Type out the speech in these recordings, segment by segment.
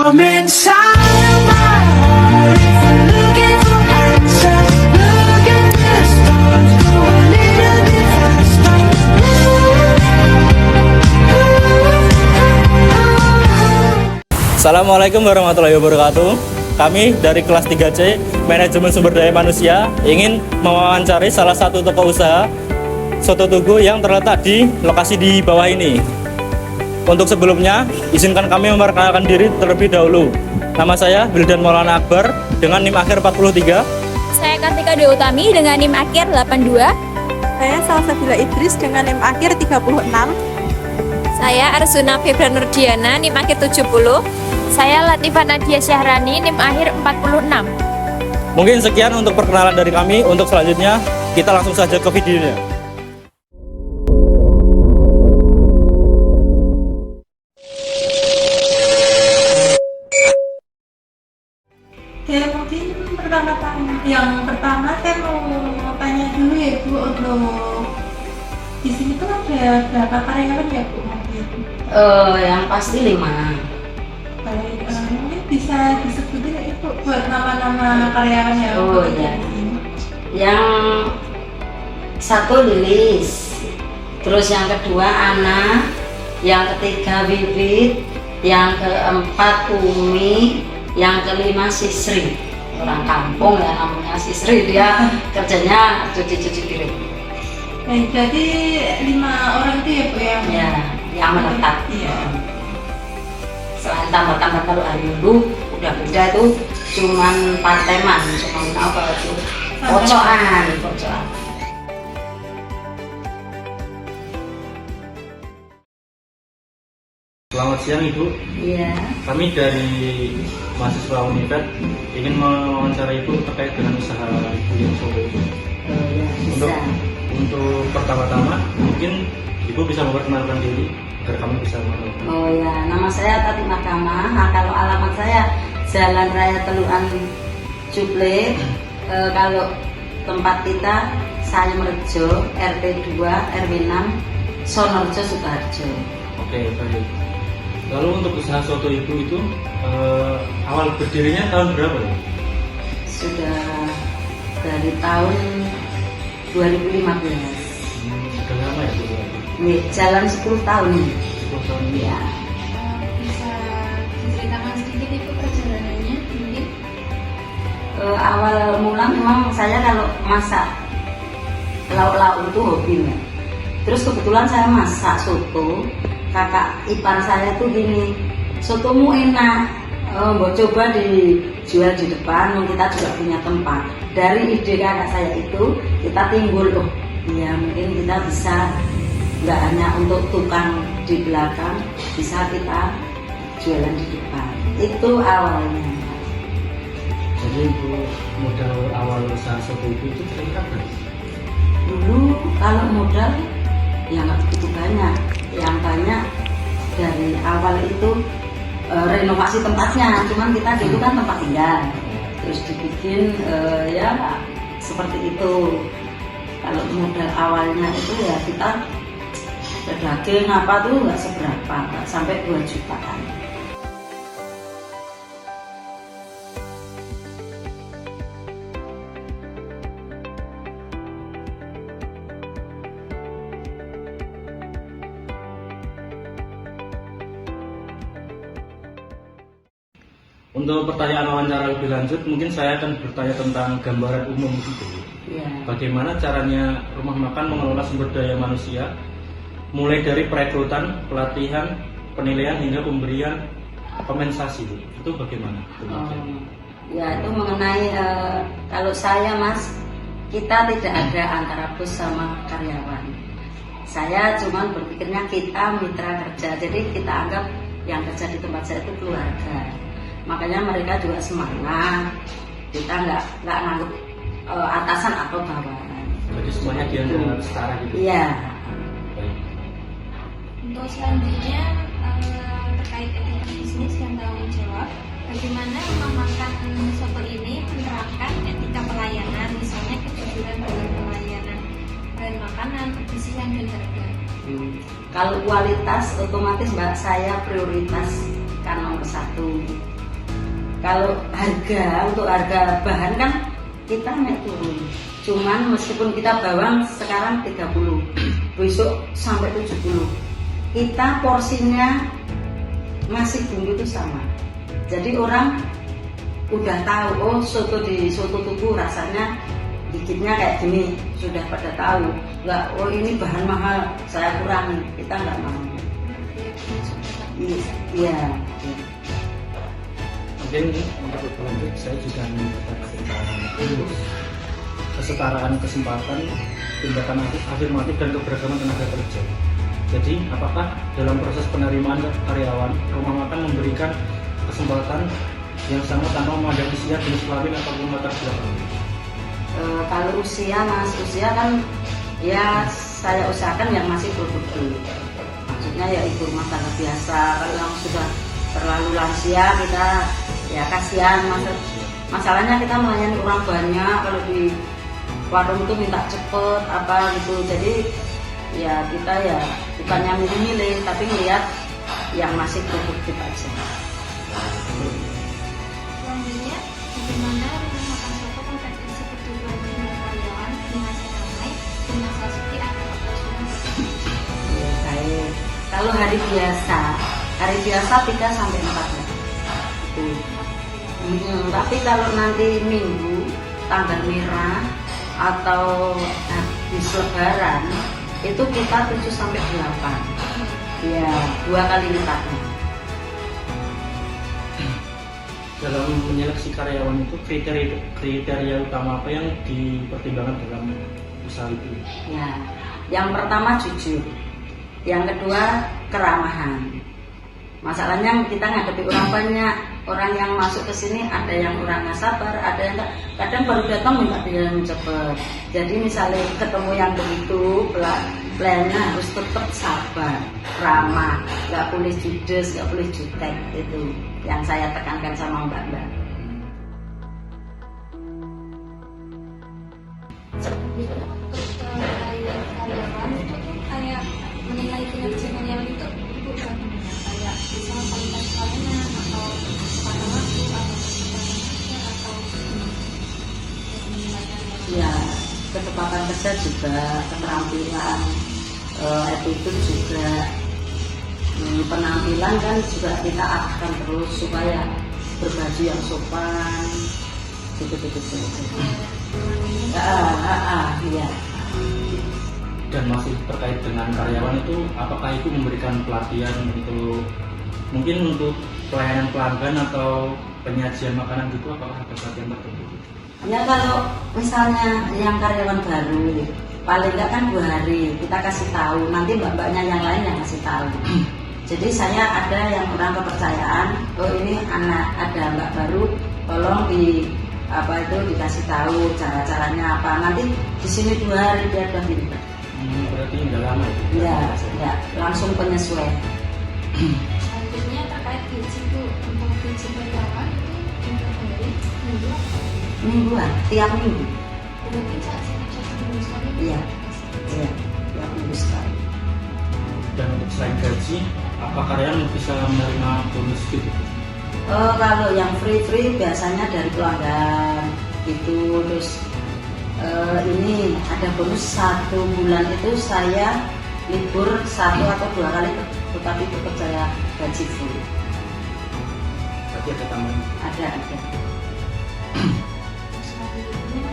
From inside of my heart, if you're looking for answers, look at the stars, go a little bit faster. Assalamualaikum warahmatullahi wabarakatuh. Kami dari kelas 3C Manajemen Sumber Daya Manusia ingin mewawancari salah satu toko usaha Soto Tugu yang terletak di lokasi di bawah ini. Untuk sebelumnya, izinkan kami memperkenalkan diri terlebih dahulu. Nama saya Wildan Maulana Akbar dengan NIM akhir 43. Saya Kartika Dewi Utami dengan NIM akhir 82. Saya Salsabila Idris dengan NIM akhir 36. Saya Arsuna Febra Nurdiana NIM akhir 70. Saya Latifah Nadia Syahrani NIM akhir 46. Mungkin sekian untuk perkenalan dari kami. Untuk selanjutnya, kita langsung saja ke videonya. Ya mungkin yang pertama saya mau tanya dulu ya Bu, untuk di sini tuh ada berapa karyawan ya Bu mungkin? Yang pasti 5. Baik, mungkin bisa disebutin ya Ibu buat nama-nama karyawan yang Oh, bekerja iya. di sini. Yang satu Lilis, terus yang kedua Ana, yang ketiga Bibit, yang keempat Umi, yang kelima Sisri. Orang kampung ya namanya Sisri, dia kerjanya cuci-cuci piring. Baik, jadi 5 orang itu ya Bu Yang menetap. Iya. Selain tambah-tambah kalau hari Minggu udah beda itu cuman parteman, cuman apa itu pocokan. Selamat siang Ibu. Iya. Kami dari mahasiswa Univet ingin mewawancarai Ibu terkait dengan usaha Ibu yang Soto itu. Bisa. Untuk pertama-tama mungkin Ibu bisa memperkenalkan diri agar kami bisa mengenal. Oh ya, nama saya Tati Mahkamah. Nah, kalau alamat saya Jalan Raya Teluan Cuple. Kalau tempat kita Sayemrejo, RT 2, RW 6, Sonorjo, Sukoharjo. Oke, baik. Lalu untuk usaha soto Ibu itu awal berdirinya tahun berapa ya? Sudah dari tahun 2015. Udah lama ya Bu? Nih, jalan 10 tahun ini. 10 tahun ini. Ya. Bisa diceritakan sedikit Ibu perjalanannya mungkin? Awal mula memang saya kalau masak lauk-lauk itu hobi Mbak. Terus kebetulan saya masak soto. Kakak ipar saya tuh gini, sotomu enak, mau coba dijual di depan, kita juga punya tempat. Dari ide kakak saya itu kita timbul, oh ya mungkin kita bisa nggak hanya untuk tukang di belakang, bisa kita jualan di depan. Itu awalnya. Jadi Ibu modal awal usaha soto Ibu itu kira-kira berapa? Dulu kalau modal ya nggak begitu banyak. Yang banyak dari awal itu renovasi tempatnya, cuman kita gitu kan tempat tinggal, terus dibikin ya seperti itu. Kalau modal awalnya itu ya kita daging apa tuh nggak seberapa, nggak sampai 2 jutaan. Untuk pertanyaan wawancara lebih lanjut, mungkin saya akan bertanya tentang gambaran umum gitu. Ya. Bagaimana caranya rumah makan mengelola sumber daya manusia, mulai dari perekrutan, pelatihan, penilaian hingga pemberian kompensasi. Itu bagaimana? Ya itu mengenai kalau saya Mas, kita tidak ada antara bos sama karyawan. Saya cuma berpikirnya kita mitra kerja, jadi kita anggap yang kerja di tempat saya itu keluarga. Makanya mereka juga semangat, kita nggak nganggap atasan atau bawahan. Jadi semuanya dianggap setara gitu. Iya. Baik. Untuk selanjutnya terkait etika bisnis yang tanggung jawab, bagaimana rumah makan soto ini menerapkan etika pelayanan, misalnya kejujuran dalam pelayanan bahan makanan, kebersihan dan harga. Kalau kualitas otomatis Mbak, saya prioritas kan nomor 1. Kalau untuk harga bahan kan kita naik turun. Cuman meskipun kita bawang sekarang 30, besok sampai 70. Kita porsinya masih bumbu itu sama. Jadi orang udah tahu, oh soto Tugu rasanya dikitnya kayak gini, sudah pada tahu. Nggak, oh ini bahan mahal, saya kurangi. Kita nggak mau. Iya. Mungkin untuk lebih lanjut saya juga ingin bertanya kesetaraan kesempatan, tindakan afirmatif dan keberagaman tenaga kerja. Jadi apakah dalam proses penerimaan karyawan rumah makan memberikan kesempatan yang sama tanpa memandang usia, jenis kelamin ataupun latar belakang? Kalau usia kan ya saya usahakan yang masih produktif. Maksudnya ya ibu rumah tangga biasa. Kalau yang sudah terlalu lansia kita ya kasihan. Masalahnya kita melayani orang banyak, kalau di warung itu minta cepet apa gitu. Jadi ya kita ya bukannya milih-milih tapi melihat yang masih produktif aja. Selanjutnya, bagaimana rumah makan soto konvensi seperti dengan karyawan dengan ramai dengan seperti agar operasional? Ya, baik. Kalau hari biasa 3 sampai 4 jam. Itu. Tapi kalau nanti minggu tanggal merah atau habis lebaran itu kita 7 sampai 8. Ya, 2 kali lipatnya. Dalam menyeleksi karyawan itu kriteria utama apa yang dipertimbangkan dalam usaha itu? Ya, yang pertama jujur, yang kedua keramahan. Masalahnya kita ngadepi orang banyak, orang yang masuk ke sini ada yang orang nggak sabar, ada yang kadang baru datang minta yang cepet. Jadi misalnya ketemu yang begitu, pelayannya harus tetap sabar, ramah, nggak boleh judes, nggak boleh jutek. Itu yang saya tekankan sama mbak-mbak. Karyawan itu kayak menilai kinerja karyawan itu bukan kayak misalnya kualitas pelayanan atau pada waktu atau Ya, kecepatan kerja juga, keterampilan, attitude juga, penampilan kan juga kita arahkan terus supaya berbaju yang sopan, gitu. Iya. Dan masih terkait dengan karyawan itu, apakah itu memberikan pelatihan untuk pelayanan pelanggan atau penyajian makanan gitu, apakah ada pelatihan tertentu? Ya kalau misalnya yang karyawan baru, paling nggak kan 2 hari kita kasih tahu, nanti mbak-mbaknya yang lain yang kasih tahu. Jadi saya ada yang orang kepercayaan, oh ini ada mbak baru, tolong dikasih tahu cara-caranya apa. Nanti di sini 2 hari dia udah pintar. Berarti nggak lama ya? Ya, langsung penyesuaian. selanjutnya terkait gaji Bu, untuk gaji karyawan itu berapa minggu atau Mingguan, tiap minggu. mungkin satu minggu sekali? Iya, tiap minggu sekali. Dan untuk selain gaji, apa karyawan bisa menerima bonus gitu? Kalau yang free biasanya dari pelanggan itu. Terus ini ada bonus 1 bulan itu saya libur 1 atau 2 kali, tetapi tetap saya gaji full. Berarti ada tambahan? Ada. Selanjutnya,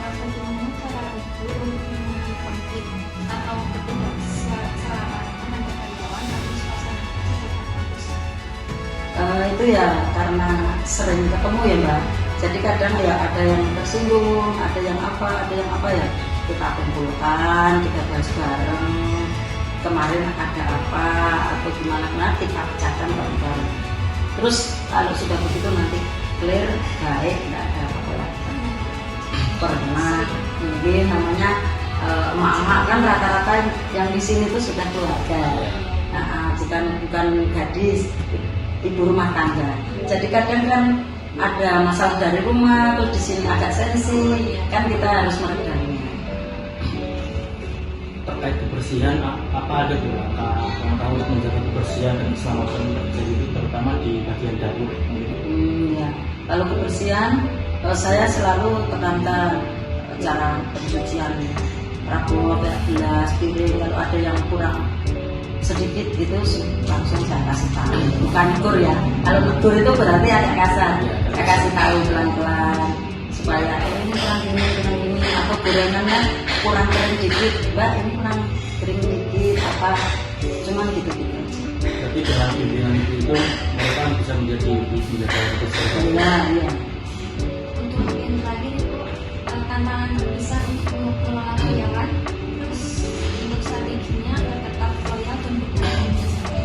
bagaimana cara itu untuk mengurangi konflik atau ketidakserapaan antara karyawan dan suasana kerja tetap bagus? Itu ya karena sering ketemu ya mbak. Jadi kadang ya ada yang tersinggung, ada yang apa ya kita kumpulkan, kita bahas bareng. Kemarin ada apa atau gimana kita pecahkan bareng-bareng. Terus kalau sudah begitu nanti clear, baik, nggak ada apa-apa lagi. Pernah mungkin namanya emak-emak kan rata-rata yang di sini tuh sudah keluarga, bukan gadis, ibu rumah tangga. Jadi kadang kan ada masalah dari rumah, terus di sini agak sensi, kan kita harus meredamnya. Terkait kebersihan, apa ada tuh langkah untuk menjaga kebersihan dan keselamatan kerja itu, terutama di bagian dapur? Ya. Kalau kebersihan, saya selalu tekankan cara pencucian rapor, kayak gelas, piring. Kalau ada yang kurang sedikit gitu langsung saya kasih tahu. Bukan negur ya. Kalau negur itu berarti agak kasar. Saya kasih tahu pelan-pelan supaya ini kurang ini, atau gorengannya kurang kering dikit, Mbak ini kurang kering dikit apa. Cuman gitu-gitu. Jadi dengan bimbingan itu mereka bisa menjadi peserta. Iya. Untuk yang terakhir itu tantangan terbesar untuk mengelola karyawan, terus untuk strateginya agar tetap loyal dan bertanggung jawab.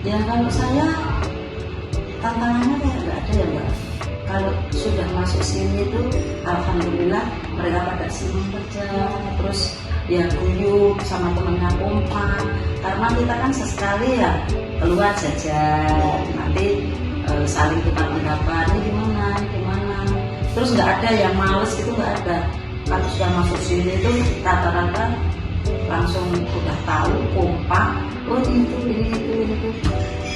Ya kalau saya tantangannya kayak nggak ada ya Mbak. Kalau sudah masuk sini itu alhamdulillah mereka pada senang kerja, terus ya guyup sama temennya kompak. Karena kita kan sesekali ya keluar jajan, nanti saling tukar pendapat ini gimana. Terus nggak ada yang males gitu, nggak ada. Kalau sudah masuk sini itu rata-rata langsung udah tahu kompak. Oh ini itu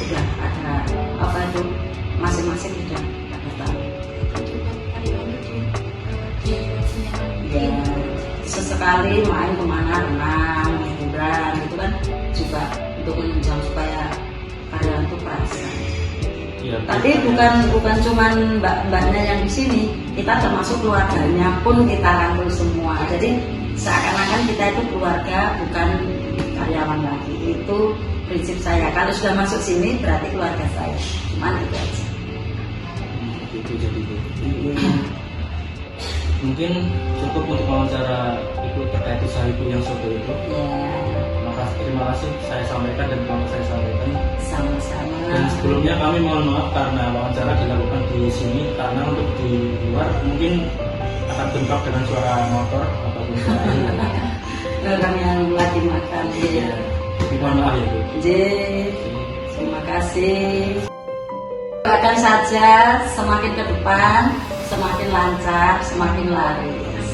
udah ada apa itu masing-masing udah tahu. Juga karyawan itu dibuatnya Ya, sesekali main kemana renang, liburan itu kan juga untuk menunjang supaya karyawan itu perasa. Ya, Tapi bukan cuman mbak-mbaknya yang di sini, kita termasuk keluarganya pun kita rangkul semua. Jadi seakan-akan kita itu keluarga, bukan karyawan lagi. Itu prinsip saya. Kalau sudah masuk sini berarti keluarga saya. Cuman itu aja. Itu jadi mungkin cukup untuk wawancara ibu terkait usaha ibu yang soto itu. Ya, Terima kasih saya sampaikan dan kamu saya sampaikan. sama-sama. Dan sebelumnya kami mohon maaf karena wawancara dilakukan di sini, karena untuk di luar mungkin akan bentrok dengan suara motor ataupun suara Orang yang lagi makan. Ya. mohon maaf ya Bu. Terima kasih. Doakan saja semakin ke depan, semakin lancar, semakin laris.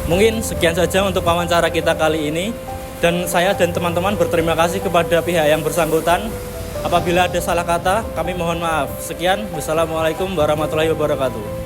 Mungkin sekian saja untuk wawancara kita kali ini, dan saya dan teman-teman berterima kasih kepada pihak yang bersangkutan. Apabila ada salah kata, kami mohon maaf. Sekian, wassalamualaikum warahmatullahi wabarakatuh.